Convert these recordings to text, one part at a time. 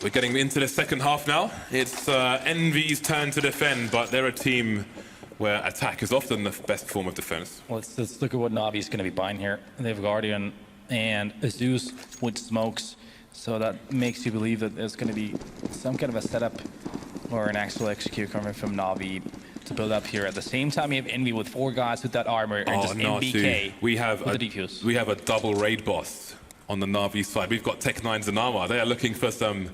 We're getting into the second half now. It's EnVy's turn to defend, but they're a team where attack is often the best form of defense. Well, let's look at what Navi's going to be buying here. They have Guardian and Zeus with smokes, so that makes you believe that there's going to be some kind of a setup or an actual execute coming from Navi to build up here. At the same time, you have EnVy with 4 guys with that armor and just MBK we have with the defuse. We have a double raid boss on the Navi side. We've got Tech9s and Armor. They are looking for some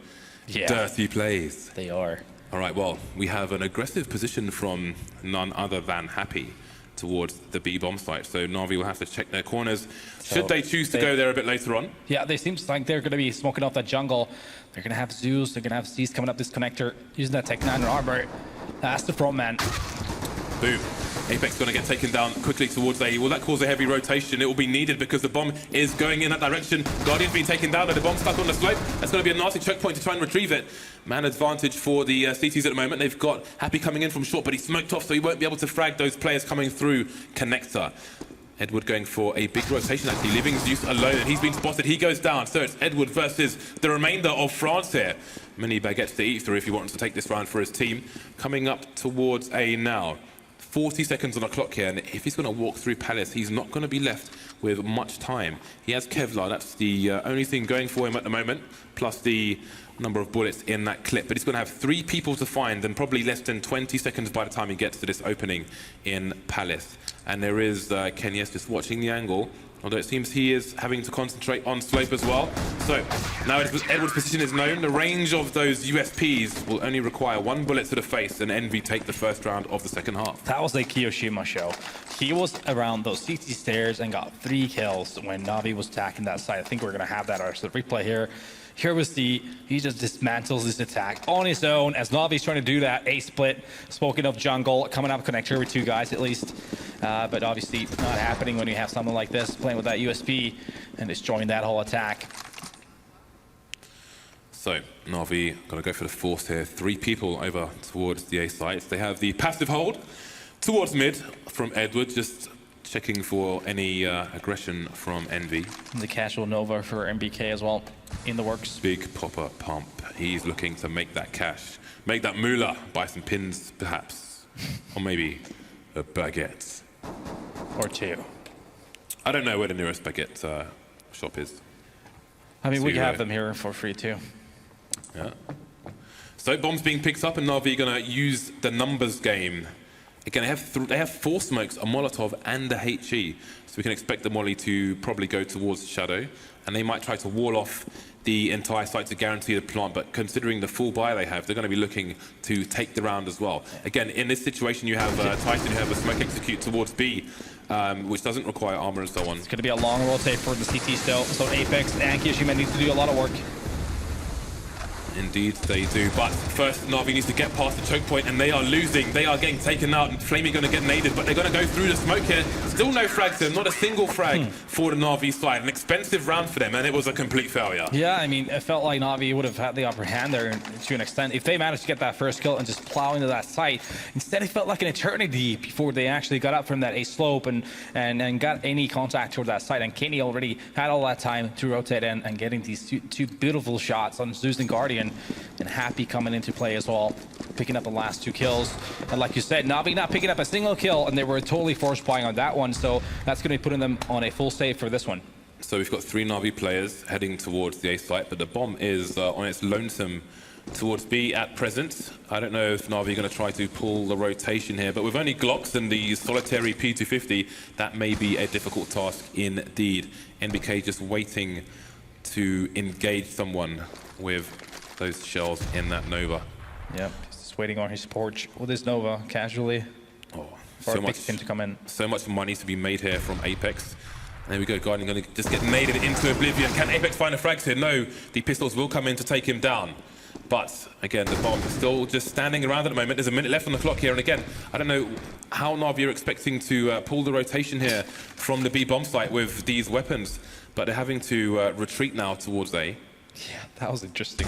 dirty plays. They are. All right, well, we have an aggressive position from none other than Happy towards the B bomb site. So Navi will have to check their corners. Should they choose to go there a bit later on? Yeah, they seem like they're going to be smoking off that jungle. They're going to have Zeus, they're going to have C's coming up this connector, using that Tech9 and Armor. That's the front man. Boom. Apex going to get taken down quickly towards A. Will that cause a heavy rotation? It will be needed because the bomb is going in that direction. Guardian's being taken down, but the bomb's stuck on the slope. That's going to be a nasty choke point to try and retrieve it. Man advantage for the CTs at the moment. They've got Happy coming in from short, but he's smoked off, so he won't be able to frag those players coming through connector. Edward going for a big rotation, actually, leaving Zeus alone, and he's been spotted. He goes down, so it's Edward versus the remainder of France here. Many baguettes to eat through if he wants to take this round for his team. Coming up towards A now. 40 seconds on the clock here, and if he's going to walk through Palace, he's not going to be left with much time. He has Kevlar, that's the only thing going for him at the moment, plus the number of bullets in that clip. But he's going to have 3 people to find, and probably less than 20 seconds by the time he gets to this opening in Palace. And there is Kenyes just watching the angle, although it seems he is having to concentrate on slope as well. So now Edward's position is known. The range of those USPs will only require 1 bullet to the face, and EnVy take the first round of the second half. That was a Kiyoshima show. He was around those CT stairs and got 3 kills when Navi was attacking that side. I think we're going to have that as the replay here. Here was he just dismantles this attack on his own as Navi's trying to do that A split. Spoken of jungle, coming up connector with 2 guys at least. But obviously not happening when you have someone like this playing with that USP and destroying that whole attack. So Navi got to go for the force here. 3 people over towards the A sites. They have the passive hold towards mid from Edward, just checking for any aggression from EnVy. And the casual Nova for MBK as well in the works. Big popper pump. He's looking to make that cash, make that moolah, buy some pins perhaps, or maybe a baguette. Or 2. I don't know where the nearest baguette shop is. I mean, we can have them here for free too. Yeah. So bombs being picked up, and Navi going to use the numbers game. Again, they have 4 smokes, a Molotov and a HE. So we can expect the Molly to probably go towards Shadow. And they might try to wall off the entire site to guarantee the plant. But considering the full buy they have, they're going to be looking to take the round as well. Again, in this situation, you have Tyson who have a smoke execute towards B, which doesn't require armor and so on. It's going to be a long rotate for the CT still. So Apex and Kiyoshima need to do a lot of work. Indeed they do, but first Navi needs to get past the choke point, and they are losing. They are getting taken out, and Flamey going to get naded, but they're going to go through the smoke here. Still no frags here, not a single frag for the Navi side. An expensive round for them, and it was a complete failure. Yeah, I mean, it felt like Navi would have had the upper hand there to an extent if they managed to get that first kill and just plow into that site. Instead, it felt like an eternity before they actually got up from that A slope and got any contact toward that site. And Kenny already had all that time to rotate in and getting these two beautiful shots on Zeus and Guardian. And Happy coming into play as well, picking up the last 2 kills. And like you said, Navi not picking up a single kill, and they were totally force buying on that one, so that's going to be putting them on a full save for this one. So we've got 3 Navi players heading towards the A site, but the bomb is on its lonesome towards B at present. I don't know if Navi are going to try to pull the rotation here, but with only Glocks and the solitary P250, that may be a difficult task indeed. NBK just waiting to engage someone with those shells in that Nova. Yep, he's just waiting on his porch with his Nova casually. Oh, so much him to come in. So much money to be made here from Apex. There we go, Guardian going to just get naded into oblivion. Can Apex find the frags here? No, the pistols will come in to take him down. But again, the bomb is still just standing around at the moment. There's a minute left on the clock here, and again, I don't know how Navi are expecting to pull the rotation here from the B bomb site with these weapons, but they're having to retreat now towards A. Yeah, that was interesting.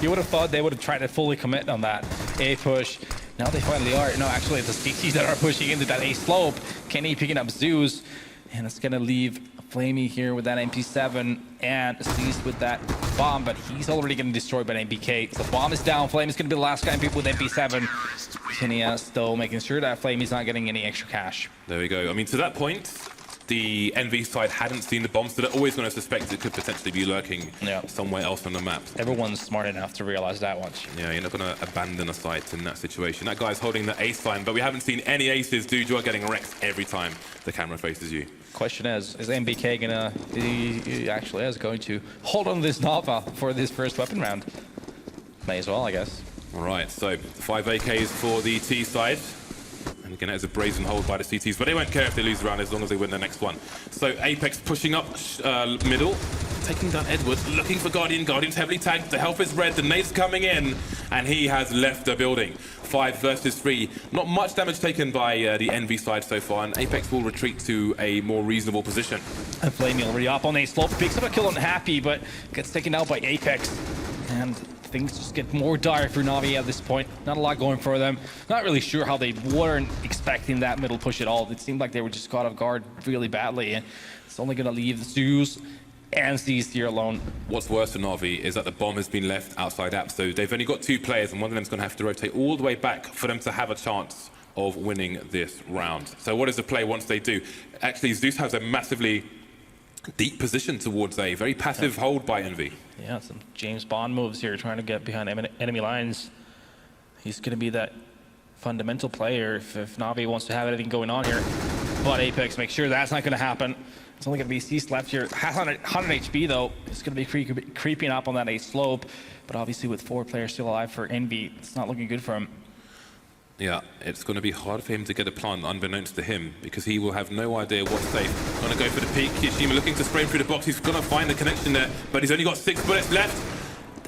You would have thought they would have tried to fully commit on that A push. Now they finally are. No, actually, it's the CTs that are pushing into that A slope. Kenny picking up Zeus, and it's going to leave Flamey here with that MP7 and Cease with that bomb, but he's already getting destroyed by an MPK. So bomb is down. Flame is going to be the last guy with MP7. Kenya still making sure that Flamey's not getting any extra cash. There we go. I mean, to that point, the EnVy side hadn't seen the bombs, so they're always going to suspect it could potentially be lurking somewhere else on the map. Everyone's smart enough to realize that once. Yeah, you're not going to abandon a site in that situation. That guy's holding the ace line, but we haven't seen any aces. Dude, you are getting wrecked every time the camera faces you. Question is MBK gonna, he actually is going to hold on to this Nova for this first weapon round? May as well, I guess. All right, so 5 AKs for the T side. And again, it's a brazen hold by the CTs, but they won't care if they lose the round as long as they win the next one. So Apex pushing up middle, taking down Edward, looking for Guardian. Guardian's heavily tagged, the health is red, the nade's coming in, and he has left the building. 5 versus 3. Not much damage taken by the EnVy side so far, and Apex will retreat to a more reasonable position. And Flamey already up on a slope, picks up a kill on Happy, but gets taken out by Apex. And things just get more dire for Na'Vi at this point. Not a lot going for them. Not really sure how they weren't expecting that middle push at all. It seemed like they were just caught off guard really badly, and it's only gonna leave Zeus and Cease here alone. What's worse for Na'Vi is that the bomb has been left outside app, so they've only got 2 players, and one of them's gonna have to rotate all the way back for them to have a chance of winning this round. So what is the play once they do? Actually, Zeus has a massively deep position towards A, very passive hold by EnVy. Yeah, some James Bond moves here, trying to get behind enemy lines. He's going to be that fundamental player if Na'Vi wants to have anything going on here. But Apex makes sure that's not going to happen. It's only going to be Cease left here. Has 100 HP though. It's going to be creeping up on that A slope. But obviously with 4 players still alive for EnVy, it's not looking good for him. Yeah, it's going to be hard for him to get a plant unbeknownst to him because he will have no idea what's safe. Going to go for the peak. Kishima looking to spray him through the box. He's going to find the connection there, but he's only got 6 bullets left.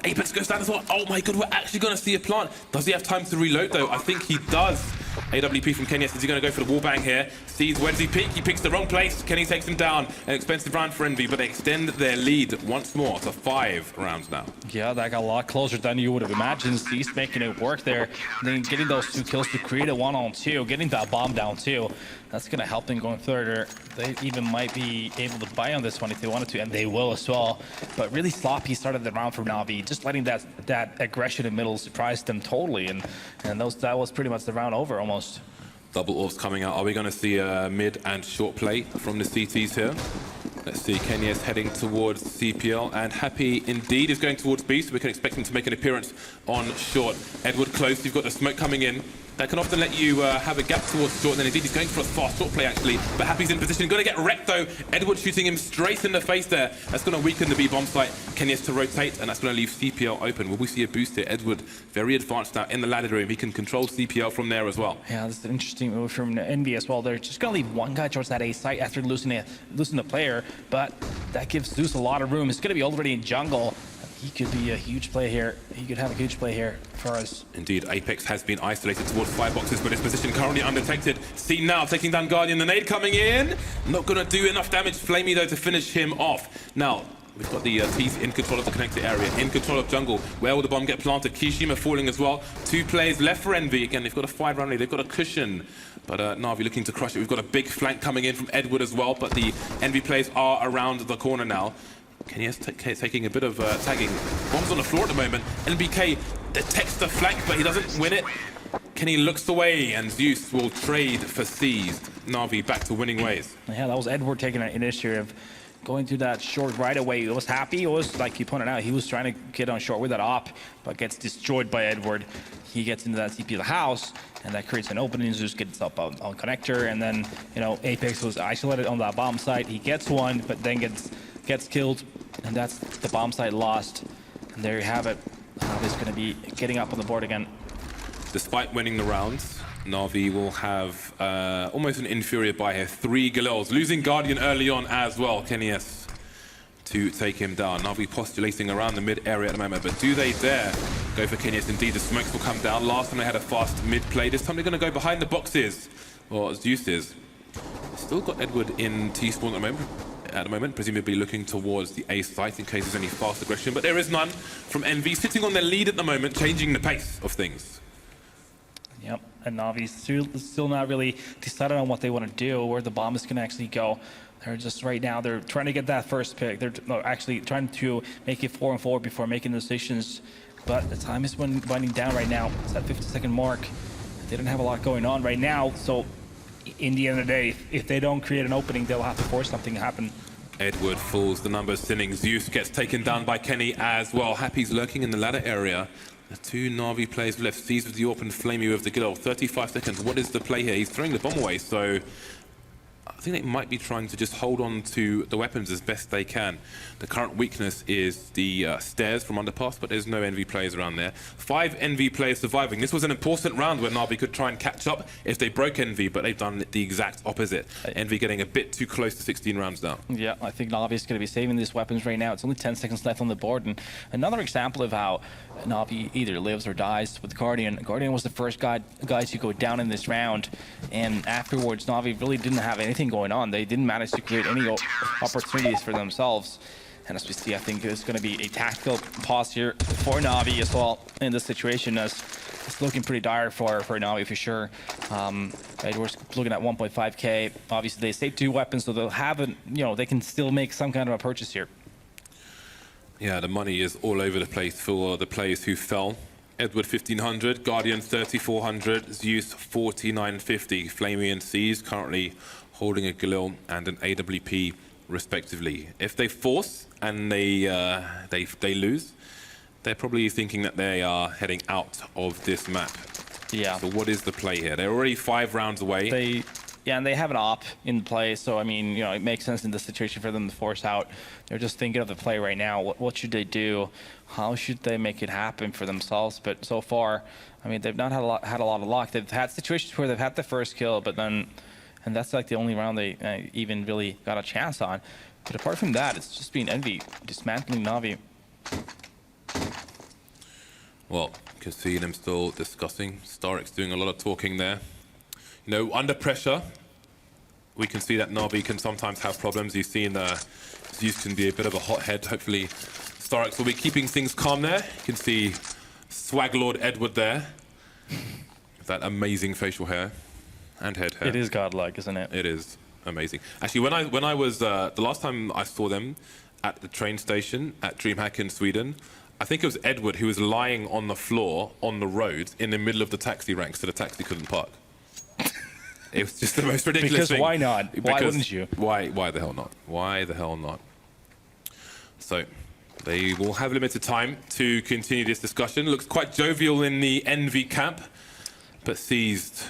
Apex goes down as well. Oh my god, we're actually going to see a plant. Does he have time to reload though? I think he does. AWP from Kenya says he's going to go for the wall bang here. Sees where does he peek? He picks the wrong place. Kenny takes him down. An expensive round for EnVy, but they extend their lead once more to 5 rounds now. Yeah, that got a lot closer than you would have imagined. He's making it work there. Then getting those 2 kills to create a 1-on-2, getting that bomb down too. That's going to help them going further. They even might be able to buy on this one if they wanted to, and they will as well. But really sloppy started the round for Na'Vi. Just letting that aggression in middle surprised them totally, and that was pretty much the round over almost. Double orbs coming out. Are we going to see a mid and short play from the CTs here? Let's see, Kenya is heading towards CPL, and Happy indeed is going towards B, so we can expect him to make an appearance on short. Edward close, you've got the smoke coming in. That can often let you have a gap towards short, and then indeed he's going for a fast short play actually, but Happy's in position. Going to get wrecked though. Edward shooting him straight in the face there. That's going to weaken the B bomb site. Kenya's to rotate, and that's going to leave CPL open. Will we see a boost here? Edward very advanced now in the ladder room. He can control CPL from there as well. Yeah, this is an interesting move from EnVy as well. They're just going to leave one guy towards that A site after losing the player, but that gives Zeus a lot of room. He's going to be already in jungle. He could be a huge play here. He could have a huge play here for us. Indeed, Apex has been isolated towards 5 boxes, but his position currently undetected. Seen now, taking down Guardian. The nade coming in. Not going to do enough damage. Flamey, though, to finish him off. Now, we've got the T's in control of the connected area, in control of jungle. Where will the bomb get planted? Kishima falling as well. 2 players left for EnVy. Again, they've got a 5-round lead. They've got a cushion. But Na'Vi looking to crush it. We've got a big flank coming in from Edward as well, but the EnVy players are around the corner now. Kenya's taking a bit of tagging. Bombs on the floor at the moment. NBK detects the flank, but he doesn't win it. Kenny looks away, and Zeus will trade for seized. Na'Vi back to winning ways. Yeah, that was Edward taking an initiative. Going through that short right away. It was Happy. It was, like you pointed out, he was trying to get on short with that op, but gets destroyed by Edward. He gets into that CP of the house, and that creates an opening. Zeus gets up on connector, and then, you know, Apex was isolated on that bomb site. He gets one, but then gets killed, and that's the bomb site lost. And there you have it. Navi's going to be getting up on the board again. Despite winning the rounds, Na'Vi will have almost an inferior buy here. 3 Galils, losing Guardian early on as well. Kenyes to take him down. Na'Vi postulating around the mid area at the moment, but do they dare go for Kenyes? Indeed, the smokes will come down. Last time they had a fast mid play. This time they're going to go behind the boxes, or Zeus is. Still got Edward in T-spawn at the moment, presumably looking towards the A site in case there's any fast aggression, but there is none from EnVy, sitting on their lead at the moment, changing the pace of things. Yep, and Navi's still not really decided on what they want to do, where the bomb is going to actually go. They're just right now, they're trying to get that first pick. They're actually trying to make it 4-4 before making decisions. But the time is winding down right now. It's that 50-second mark. They don't have a lot going on right now. So in the end of the day, if they don't create an opening, they'll have to force something to happen. Edward falls, the numbers thinning. Zeus gets taken down by Kenny as well. Happy's lurking in the ladder area. The two Na'Vi players left. Sees with the AWP and Flamey with the Gil. 35 seconds. What is the play here? He's throwing the bomb away, so I think they might be trying to just hold on to the weapons as best they can. The current weakness is the stairs from underpass, but there's no EnVy players around there. 5 EnVy players surviving. This was an important round where Na'Vi could try and catch up if they broke EnVy, but they've done the exact opposite. EnVy getting a bit too close to 16 rounds now. Yeah, I think Na'Vi is going to be saving these weapons right now. It's only 10 seconds left on the board, and another example of how Na'Vi either lives or dies with Guardian. Guardian was the first guy to go down in this round, and afterwards Na'Vi really didn't have anything going on. They didn't manage to create any opportunities for themselves. And as we see, I think there's going to be a tactical pause here for Na'Vi as well in this situation, as it's looking pretty dire for Na'Vi for sure. Edwards looking at 1.5k. Obviously, they saved 2 weapons, so they'll have they can still make some kind of a purchase here. Yeah, the money is all over the place for the players who fell. Edward 1500, Guardian 3400, Zeus 4950. Flamey and C's currently holding a Galil and an AWP respectively. If they force and they lose, they're probably thinking that they are heading out of this map. Yeah. So what is the play here? They're already 5 rounds away. And they have an op in play, so I mean, it makes sense in this situation for them to force out. They're just thinking of the play right now. What should they do? How should they make it happen for themselves? But so far, I mean, they've not had a lot of luck. They've had situations where they've had the first kill, but then, and that's like the only round they even really got a chance on. But apart from that, it's just been EnVy dismantling Na'Vi. Well, you can see them still discussing. Starrick's doing a lot of talking there. Under pressure, we can see that Na'Vi can sometimes have problems. You've seen Zeus can be a bit of a hothead. Hopefully, Starrix will be keeping things calm there. You can see Swag Lord Edward there. That amazing facial hair and head hair. It is godlike, isn't it? It is amazing. Actually, when I was the last time I saw them at the train station at Dreamhack in Sweden, I think it was Edward who was lying on the floor on the road in the middle of the taxi ranks, so the taxi couldn't park. It was just the most ridiculous thing. Because why not? Why wouldn't you? Why the hell not? Why the hell not? So they will have limited time to continue this discussion. Looks quite jovial in the EnVy camp, but Seized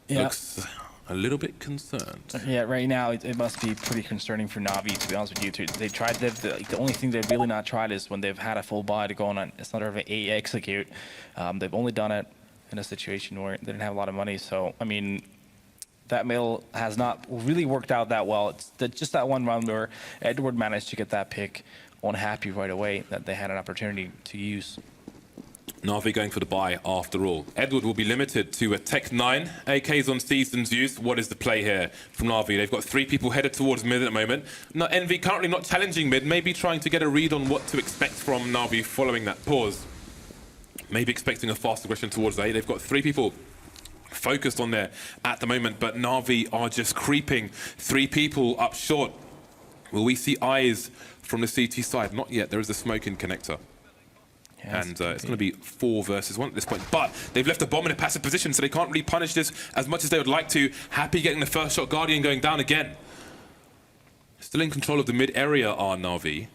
looks a little bit concerned. Yeah, right now it must be pretty concerning for Na'Vi, to be honest with you. They tried the only thing they've really not tried is when they've had a full buy to go on. It's not an A execute. They've only done it in a situation where they didn't have a lot of money. So I mean, that mill has not really worked out that well. It's just that one round where Edward managed to get that pick on Happy right away that they had an opportunity to use. Na'Vi going for the buy after all. Edward will be limited to a Tech 9. AKs on Seized and Zeus. What is the play here from Na'Vi? They've got 3 people headed towards mid at the moment. Now, EnVy currently not challenging mid, maybe trying to get a read on what to expect from Na'Vi following that pause. Maybe expecting a fast aggression towards A. They've got 3 people focused on there at the moment, but Na'Vi are just creeping 3 people up short. Will we see eyes from the CT side? Not yet. There is a smoke in connector. And it's going to be 4 versus 1 at this point. But they've left a bomb in a passive position, so they can't really punish this as much as they would like to. Happy getting the first shot. Guardian going down again. Still in control of the mid area are Na'Vi.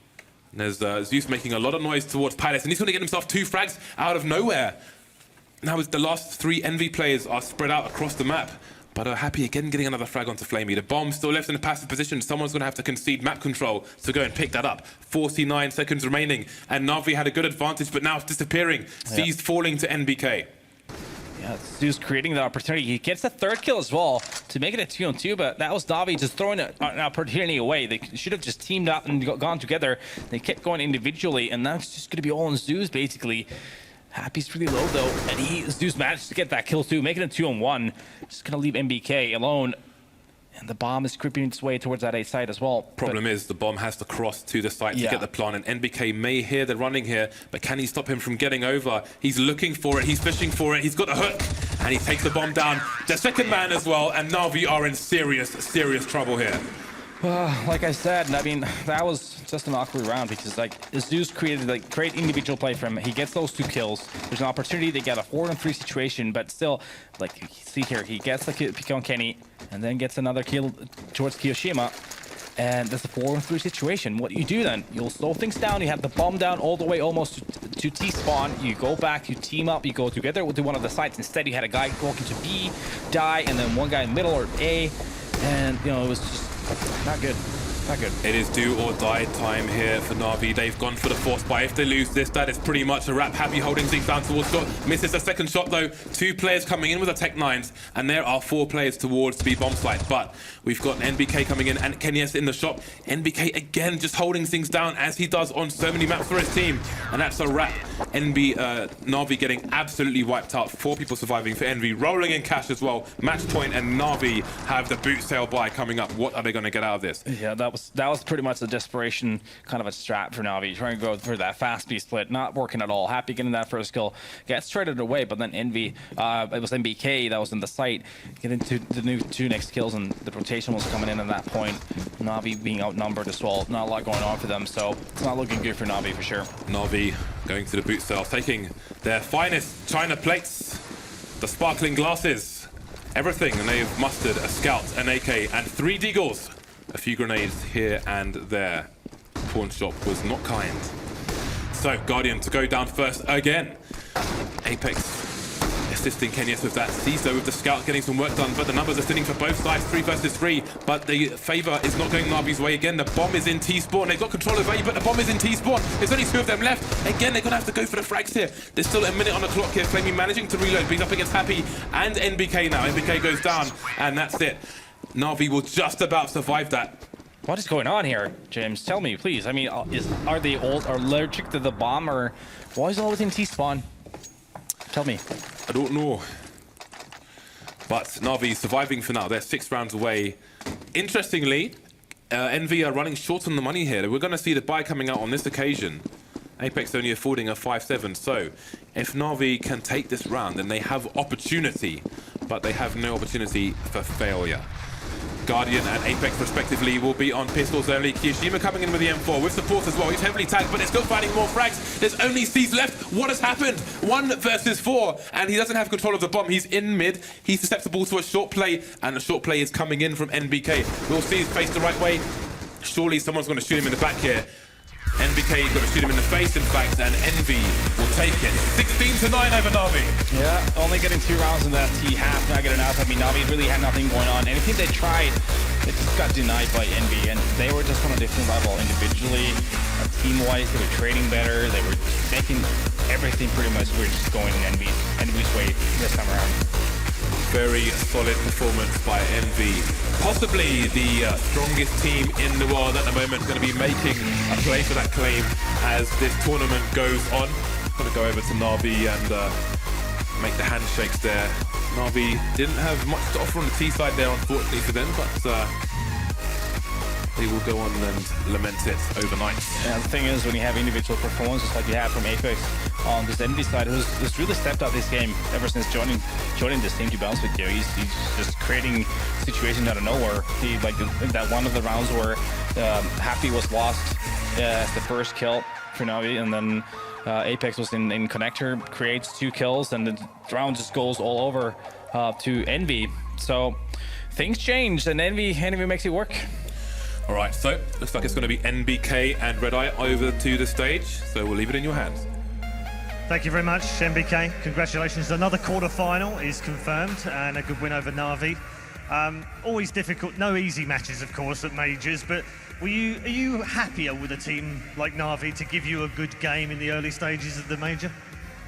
And there's Zeus making a lot of noise towards Palace, and he's going to get himself 2 frags out of nowhere. Now the last 3 EnVy players are spread out across the map, but Happy again getting another frag onto Flamey. The bomb still left in a passive position. Someone's going to have to concede map control to go and pick that up. 49 seconds remaining, and Na'Vi had a good advantage, but now it's disappearing. Seized falling to NBK. Yeah, Zeus creating that opportunity. He gets the 3rd kill as well to make it a 2-on-2, but that was Na'Vi just throwing an opportunity away. They should have just teamed up and gone together. They kept going individually, and now it's just going to be all on Zeus, basically. Happy's pretty low though, and Zeus managed to get that kill too, making it 2-on-1. Just gonna leave NBK alone, and the bomb is creeping its way towards that A site as well. Problem is the bomb has to cross to the site to get the plant, and NBK may hear the running here, but can he stop him from getting over? He's looking for it, he's fishing for it, he's got a hook, and he takes the bomb down. The second man as well, and Na'Vi are in serious trouble here. Like I said, I mean, that was just an awkward round because like Zeus created like great individual play from him. He gets those 2 kills. There's an opportunity to get a 4-on-3 situation, but still, like you see here, he gets the pick on Kenny and then gets another kill towards Kiyoshima. And that's a 4-on-3 situation. What you do then, you'll slow things down. You have the bomb down all the way almost to T-spawn. You go back, you team up, you go together to one of the sites. Instead, you had a guy walking to B, die, and then one guy in middle or A. And, you know, it was just not good. Not good. It is do or die time here for Na'Vi. They've gone for the force buy. If they lose this, that is pretty much a wrap. Happy holding things down towards shot. Misses the second shot though. 2 players coming in with the Tech 9s, and there are 4 players towards the bomb site. But we've got NBK coming in and Kenyes in the shop. NBK again just holding things down as he does on so many maps for his team. And that's a wrap. Na'Vi getting absolutely wiped out. 4 people surviving for Envy. Rolling in cash as well. Match point and Na'Vi have the boot sale buy coming up. What are they going to get out of this? Yeah, that was pretty much a desperation kind of a strat for Na'Vi, trying to go for that fast B split, not working at all. Happy getting that first kill, gets traded away, but then Envy, it was NBK that was in the site, getting to the new 2 next kills, and the rotation was coming in at that point. Na'Vi being outnumbered as well, not a lot going on for them, so it's not looking good for Na'Vi for sure. Na'Vi going to the boot sale, taking their finest China plates, the sparkling glasses, everything, and they've mustered a scout, an AK, and 3 deagles. A few grenades here and there. Pawn shop was not kind. So Guardian to go down first again. Apex assisting Kenyes with that. CISO with the scout getting some work done, but the numbers are sitting for both sides, 3 versus 3. But the favor is not going Na'Vi's way again. The bomb is in T-spawn. They've got control of A, but the bomb is in T-spawn. There's only 2 of them left. Again, they're gonna have to go for the frags here. There's still a minute on the clock here. Flamey managing to reload, but he's up against Happy and NBK now. NBK goes down, and that's it. Na'Vi will just about survive that. What is going on here, James? Tell me, please. I mean, are they all allergic to the bomb, or why is it always in T-spawn? Tell me. I don't know. But Na'Vi surviving for now. They're 6 rounds away. Interestingly, Envy are running short on the money here. We're going to see the buy coming out on this occasion. Apex only affording a 5-7. So if Na'Vi can take this round, then they have opportunity, but they have no opportunity for failure. Guardian and Apex respectively will be on pistols only. Kiyoshima coming in with the M4 with support as well. He's heavily tagged, but they're still finding more frags. There's only C's left. What has happened? 1 versus 4, and he doesn't have control of the bomb. He's in mid. He's susceptible to a short play, and the short play is coming in from NBK. We'll see his face the right way. Surely someone's going to shoot him in the back here. NBK is going to shoot him in the face, in fact, and Envy will take it. 16-9 over Na'Vi. Yeah, only getting 2 rounds in that T half, not good enough. I mean, Na'Vi really had nothing going on. Anything they tried, it just got denied by Envy, and they were just on a different level individually. Team-wise, they were trading better. They were making everything pretty much. We're just going in Envy's way this time around. Very solid performance by Envy. Possibly the strongest team in the world at the moment, going to be making a play for that claim as this tournament goes on. Going to go over to Na'Vi and make the handshakes there. Na'Vi didn't have much to offer on the T side there, unfortunately for them, but they will go on and lament it overnight. Yeah, the thing is, when you have individual performances like you have from Apex on this Envy side, who's really stepped up this game ever since joining this team, to be honest with you. He's just creating situations out of nowhere. He, like that one of the rounds where Happy was lost as the first kill for Na'Vi, and then Apex was in connector, creates 2 kills, and the round just goes all over to Envy. So things change, and Envy makes it work. All right, so looks like it's going to be NBK and Red Eye over to the stage, so we'll leave it in your hands. Thank you very much, NBK. Congratulations. Another quarter-final is confirmed, and a good win over Na'Vi. Always difficult, no easy matches, of course, at majors, but are you happier with a team like Na'Vi to give you a good game in the early stages of the major?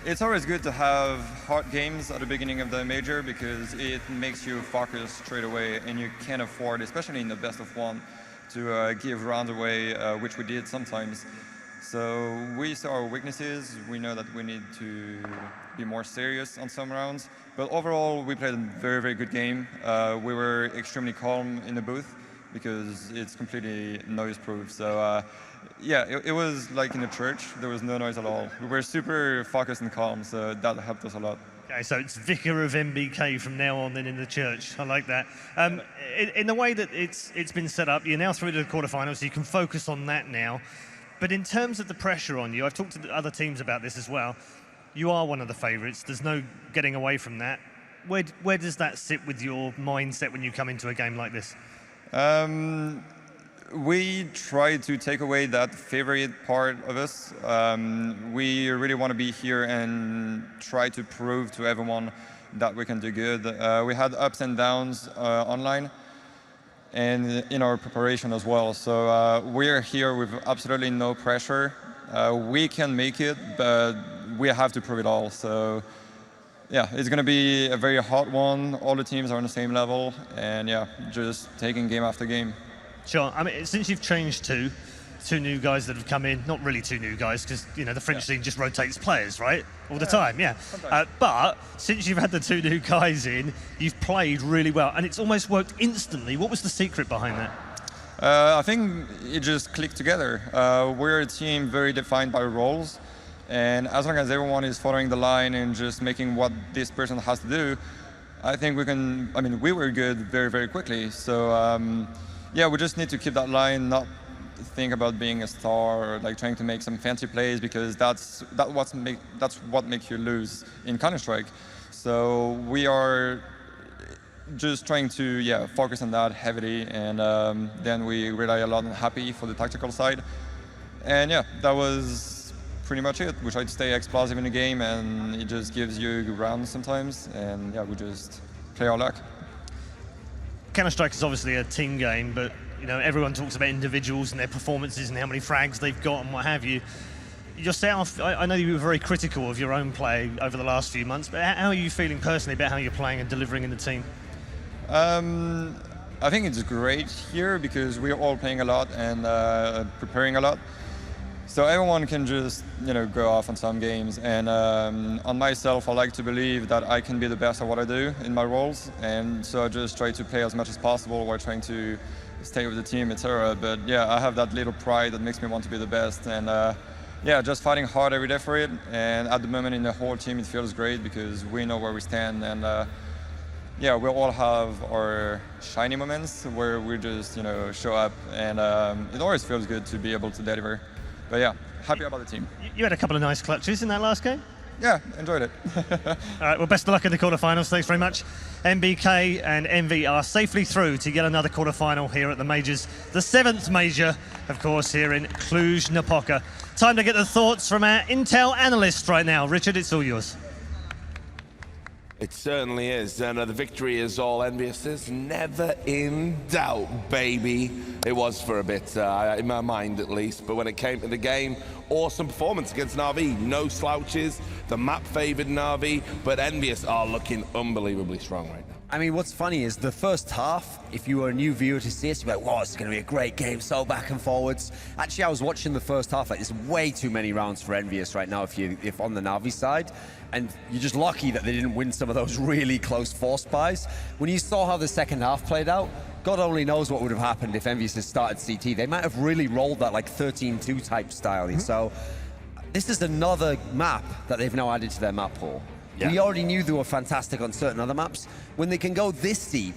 It's always good to have hard games at the beginning of the major because it makes you focus straight away, and you can't afford, especially in the best of 1, to give rounds away, which we did sometimes. So we saw our weaknesses. We know that we need to be more serious on some rounds. But overall, we played a very, very good game. We were extremely calm in the booth because it's completely noise-proof. So Yeah, it was like in a church. There was no noise at all. We were super focused and calm, so that helped us a lot. Okay, so it's Vicar of MBK from now on then in the church. I like that. In the way that it's been set up, you're now through to the quarterfinals, so you can focus on that now. But in terms of the pressure on you, I've talked to the other teams about this as well. You are one of the favourites. There's no getting away from that. Where does that sit with your mindset when you come into a game like this? We try to take away that favorite part of us. We really want to be here and try to prove to everyone that we can do good. We had ups and downs online and in our preparation as well. So we're here with absolutely no pressure. We can make it, but we have to prove it all. So yeah, it's going to be a very hot one. All the teams are on the same level, and yeah, just taking game after game. Sure. I mean, since you've changed two new guys that have come in, not really two new guys, because the French scene just rotates players, right, all the time. Yeah. But since you've had the two new guys in, you've played really well, and it's almost worked instantly. What was the secret behind that? I think it just clicked together. We're a team very defined by roles, and as long as everyone is following the line and just making what this person has to do, I think we can. I mean, we were good very, very quickly. So. Yeah, we just need to keep that line, not think about being a star or like trying to make some fancy plays, because that's what makes you lose in Counter-Strike. So we are just trying to focus on that heavily, and then we rely a lot on Happy for the tactical side. And yeah, that was pretty much it. We try to stay explosive in the game, and it just gives you rounds sometimes. And yeah, we just play our luck. Counter-Strike is obviously a team game, but everyone talks about individuals and their performances and how many frags they've got and what have you. Yourself, I know you were very critical of your own play over the last few months, but how are you feeling personally about how you're playing and delivering in the team? I think it's great here because we're all playing a lot and preparing a lot. So everyone can just go off on some games, and on myself, I like to believe that I can be the best at what I do in my roles, and so I just try to play as much as possible while trying to stay with the team, etc. But yeah, I have that little pride that makes me want to be the best, and yeah, just fighting hard every day for it. And at the moment in the whole team, it feels great because we know where we stand, and yeah, we all have our shiny moments where we just show up, and it always feels good to be able to deliver. But yeah, happy about the team. You had a couple of nice clutches in that last game? Yeah, enjoyed it. All right, well, best of luck in the quarterfinals. Thanks very much. MBK and EnVy are safely through to yet another quarterfinal here at the majors. The 7th major, of course, here in Cluj-Napoca. Time to get the thoughts from our Intel analyst right now. Richard, it's all yours. It certainly is, and the victory is all EnVyUs is never in doubt, baby. It was for a bit, in my mind at least, but when it came to the game, awesome performance against Na'Vi. No slouches, the map favored Na'Vi, but EnVyUs are looking unbelievably strong right now. I mean, what's funny is the first half, if you were a new viewer to see us, you'd be like, wow, it's going to be a great game, so back and forwards. Actually, I was watching the first half, like, there's way too many rounds for EnVyUs right now if on the Na'Vi side. And you're just lucky that they didn't win some of those really close force buys. When you saw how the second half played out, God only knows what would have happened if EnVyUs had started CT. They might have really rolled that like 13-2 type style. So this is another map that they've now added to their map pool. Yeah. We already knew they were fantastic on certain other maps. When they can go this deep